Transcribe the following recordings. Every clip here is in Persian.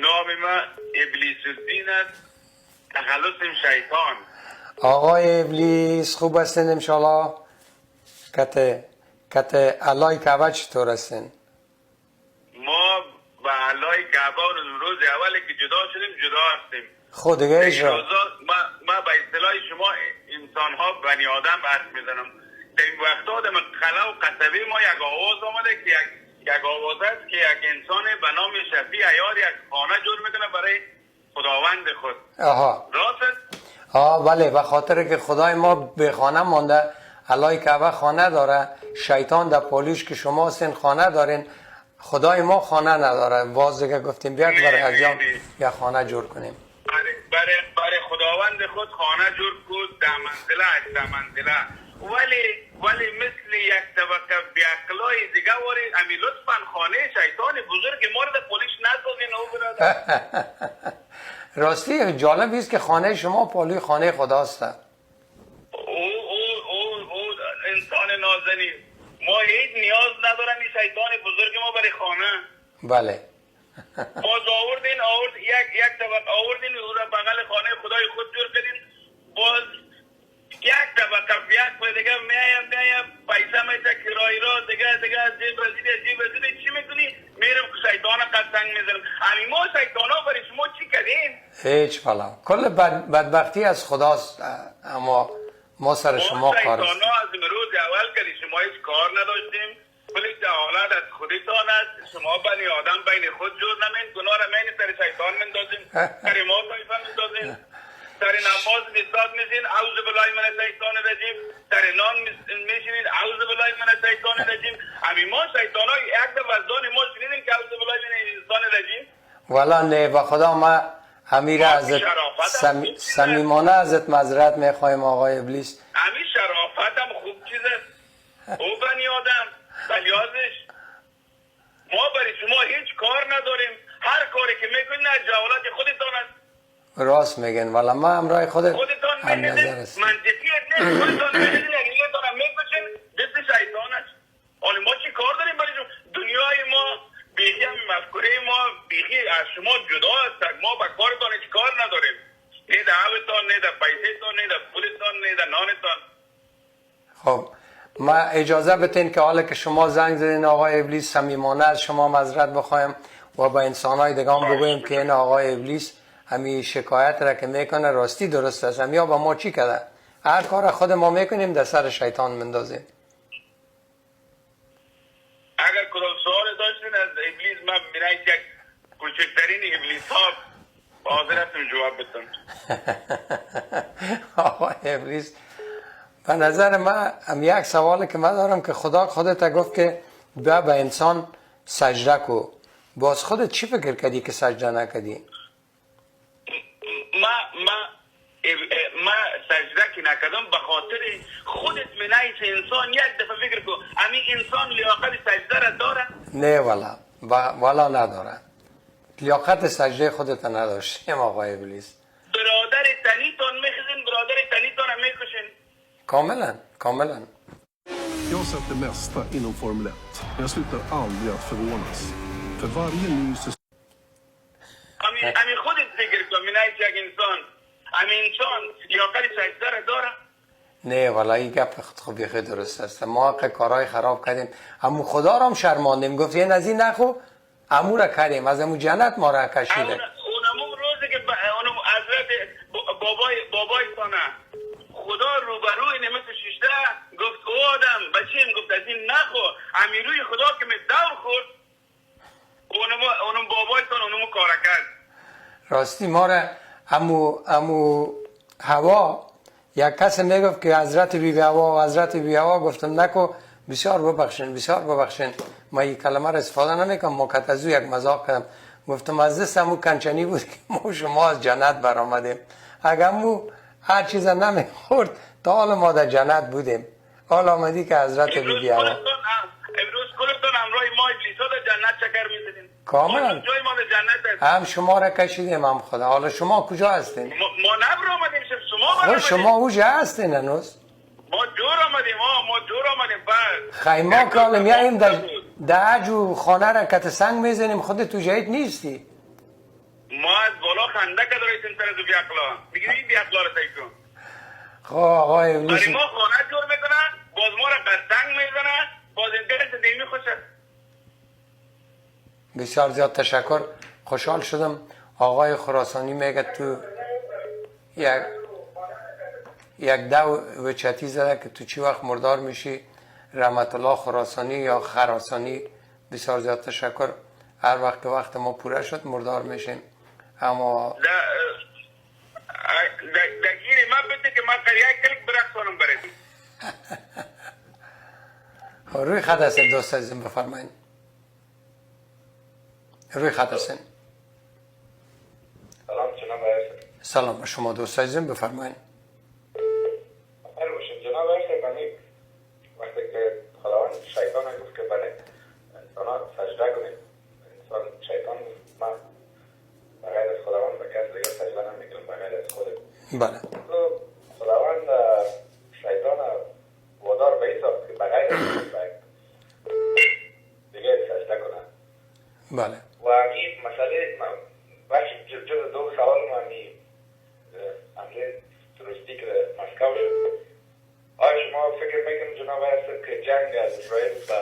نام من ابلیس الدین است، تخلص شیطان. آقای ابلیس خوب هستین انشالله؟ کت علای کعبه چطور هستین؟ ما به علای کعبه روز اولی که جدا شدیم جدا هستیم. خود دیگه ایشا ما به اصطلاح شما انسان ها بنی آدم حرف میزنم. در این وقت آدم قلعه و قصبه ما یک آواز آمده که یک آواز است که یک انسان به نام شفیع عیار یک خانه جور میکنه برای خداوند خود. آها راست است؟ بله، به خاطر که خدای ما به خانه مانده، علای کعبه خانه داره، شیطان در پالیش که شما هستین خانه دارین، خدای ما خانه نداره. باز دیگه گفتیم بیاد برای اجام یا خانه جور کنیم. برای خداوند خود خانه جور کود، ده منزله ولی مثل یک طبقه بیاقلای دیگه واری امی لطفا خانه شیطان بزرگ ما رو در پالیش نسازین او برادر. راستی جالب است که خانه شما پالوی خانه خداست. او انسان نازنین، ما هیچ نیاز ندارم این شیطان بزرگ ما برای خانه. بله. باز آوردین یک طبقه آوردین او را بغل خانه خدای خود جور کردین. باز یک طبقه بیاق دیگه میایم پیسه میده کرایی را دیگه جیب رزیده چی میکنی؟ میرم شیطان قسنگ میزنم. همین ما شیطان ها برای شما چی کردیم؟ هیچ بلا، کل بدبختی از خداست، اما ما سر شما کار است. شیطان ها از روز اول کردی شما هیچ کار نداشتیم، ولی جهالت از خودتان است. شما بنی آدم بین خود جور نمین، گناه را مین سر شیطان مندازین، سر ما طایفه مندازین، سر نماز نسبت میشین اعوذ بالله من الشیطان الرجیم، سر نان میشینین اعوذ بالله من الشیطان الرجیم. همین ما شیطان ها یک دفعه از دان ما شنیدیم که اعوذ بالله من الشیطان الرجیم. والا نه، به خدا ما امیر ازت صمیمانه ازت معذرت میخوایم آقای ابلیس. همین شرافت هم خوب چیز است. او بنی آدم بلیازش ما برای شما هیچ کار نداریم، هر کاری که میکنین از جهالت خودتان است. راست میگن، والا ما همراه خودتان هم نظر است. منطقیت نیست، خودتان میدین یک نیتان هم میکشین دست شیطان است. حالا ما چی کار داریم برای شما؟ دنیای ما بیخی هم مفکوره ما بیخی از شما جدا است. ما با کارتان هیچ کار نداریم، نه در عوتان، نه در پیسهتان، نه در پولتان، نه در نانتان. خب ما اجازه بتین که حالا که شما زنگ زدین آقای ابلیس، صمیمانه از شما معذرت بخوایم و با انسان‌های دیگه هم بگویم که این آقای ابلیس همین شکایت را که میکنه راستی درست است، یا با ما چی کرده؟ هر کار خود ما میکنیم در سر شیطان مندازیم. اگر کدام سوال داشتین از ابلیس، من برای یک کوچکترین ابلیس ها حاضر هستم جواب بدم. آقای ابلیس، به نظر من یک سوالی که من دارم که خدا خودت گفت که بیا به انسان سجده کو، باز خودت چی فکر کردی که سجده نکردی؟ ما سجده که نکردم به خاطر خودت منعیش انسان یک دفعه فکر کو همین انسان لیاقت سجده را داره؟ نه والا نداره. لیاقت سجده خودت نداشتیم آقای ابلیس. برادر تنیتان میخزین، برادر تنیتان هم میکشین. کاملا. Jag har sett det mesta inom Formel 1, men jag slutar aldrig att förvånas. För varje ny säsong... همین خودت فکر کن منعیش یک انسان همین انسان لیاقت سجده را داره؟ نه والا این گپ خود بیخی درست است. ما کارهای خراب کردیم، اما خدا را هم شرماندیم، گفت این از این نخو، امو را کردیم، از امو جنت ما را کشیده. اونمون روزی که اونم حضرت بابای تانه خدا روبروی نمت ششته گفت او آدم بچیم، گفت از این نخو، امیروی خدا که می دور خورد اونم بابای تان اونمو کار کرد. راستی ما را امو هوا یک کس میگفت که حضرت بی هوا و حضرت بی هوا، گفتم نکو، بسیار ببخشین ما این کلمه را استفاده نمیکنم، مکتزو یک مذاق کردم، گفتم از دست امو کنچنی بود که ما شما از جنت برآمدیم، اگر امو هر چیز نمیخورد تا حالا ما در جنت بودیم، حالا آمدی که حضرت بی هوا. امروز کلتون همراه ما ابلیسا در جنت چکر میزدین. کاملا جای ما در جنت است. هم شما را کشیدیم هم خدا. حالا شما کجا هستین؟ ما نبر آمدیم، شما خب شما اوجا هستین هنوز؟ ما جور آمدیم، ما جور آمدیم. خیما که میاییم در جو خانه را کت سنگ میزنیم، خودت تو جایت نیستی. ما از بالا خنده که داریم سر از بیاقلا میگی این بیاقلا رو تایکون خب آقای برای ما خانه جور میکنن باز ما را قرطنگ میزنن باز این دلت دیمی خوشه. بسیار زیاد تشکر. خوشحال شدم. آقای خراسانی میگه تو یک دو وچتی زده که تو چی وقت مردار میشی؟ رحمت الله خراسانی یا خراسانی. بسیار زیاد تشکر. هر وقت که وقت ما پوره شد مردار میشیم. اما دگیری من بده که من قریه کلک برقصانم برسی. روی خط هستین دوست عزیزم بفرمایید. روی خط هستین. سلام جناب عرصه. سلام به شما دوست عزیزم بفرمایید. خیر باشین جناب عرصه. بنی وقتی که خداوند شیطان گفت که بله انسان ها سجده کنید، انسان شیطان من بغیر از خداوند به کس دیگر سجده نمیکنم بغیر از خودم. بله. تو خداوند شیطان وادار به این ساخت که بغیر از خود دیگر سجده کنه. بله. و این مسئله جز دو سوال من حمله تروریستی که مسکو شد. آیا شما فکر میکنید جناب عرصه که جنگ از اسرائیل به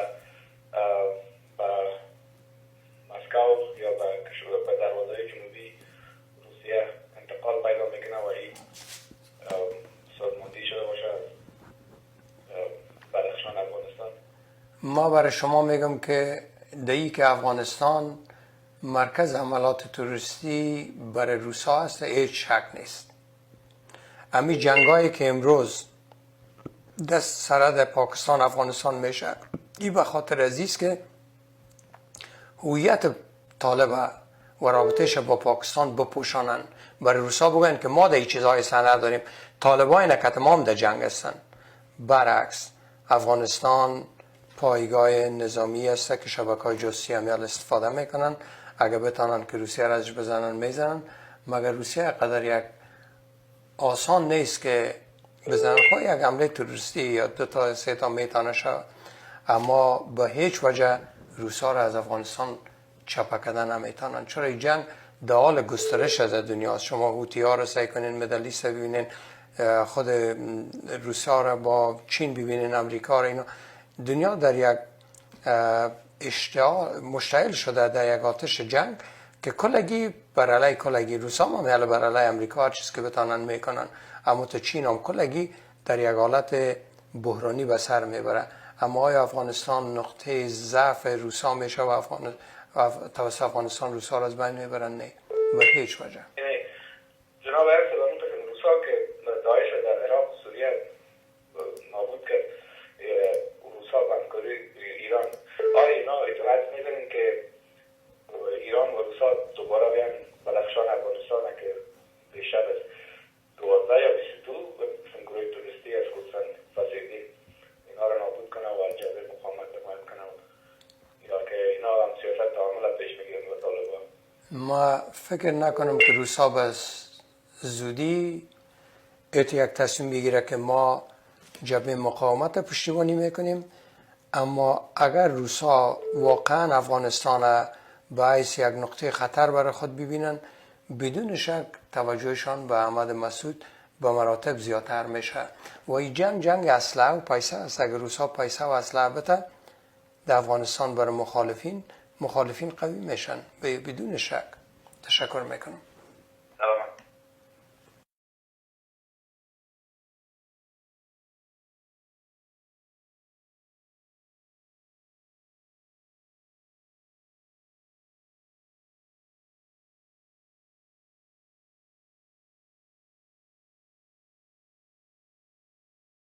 مسکو یا به دروازه جنوبی روسیه انتقال پیدا میکنه و این سودمندی شده باشه از بدخشان افغانستان؟ ما برای شما میگم که دایی که افغانستان مرکز عملات تروریستی برای روسا هست هیچ شک نیست. امی جنگایی که امروز دست سرد پاکستان افغانستان میشه این به خاطر عزیز که هویت طالب و رابطهش با پاکستان بپوشانن، برای روسا بگن که ما در این چیزهای سر نداریم. طالبان که تمام در جنگ هستن. برعکس افغانستان پایگاه نظامی است که شبکه‌های جاسوسی هم استفاده میکنن. اگر بتانن که روسیه را ازش بزنن میزنن، مگر روسیه قدر یک آسان نیست که بزنن. خب یک حمله تروریستی یا 2 تا 3 تا میتونه شود، اما به هیچ وجه روسا را از افغانستان چپه کردن نمیتونن. چرا این جنگ در حال گسترش از دنیاست. شما هوتی ها را سعی کنین مدل ایست ببینین، خود روسا را با چین ببینین، امریکا را. اینا دنیا در یک مشتعل شده در یک آتش جنگ که کلگی بر علیه کلگی. روسا هم میل بر علیه امریکا هر چیز که بتانن میکنن، اما تو چین هم کلگی در یک حالت بحرانی به سر میبره. اما آیا افغانستان نقطه ضعف روسا میشه و توسط افغانستان روسا را از بین میبرن؟ نه، به هیچ وجه. جناب عرصه روسا که داعش در عراق و سوریه نابود کرد، روسا همکاری ایران، آیا اینا اطلاعات میدونین که ایران و روسا دوباره بیان بدخشان افغانستان که پیشتر از 12 یا 22 گروه توریستی از خودسان فسیدی اینا را نابود کنه و جبه مقاومت حمایت کنه یا که اینا هم سیاست تعامل پیش میگیرن با طالبان؟ ما فکر نکنم که روسا به زودی یک تصمیم بگیره که ما جبهه مقاومت پشتیبانی میکنیم. اما اگر روسا واقعا افغانستان باعث یک نقطه خطر برای خود ببینن، بدون شک توجهشان به احمد مسعود به مراتب زیادتر میشه. و این جنگ اسلحه و پیسه است. اگر روسا پیسه و اسلحه بده در افغانستان برای مخالفین قوی میشن بدون شک. تشکر میکنم.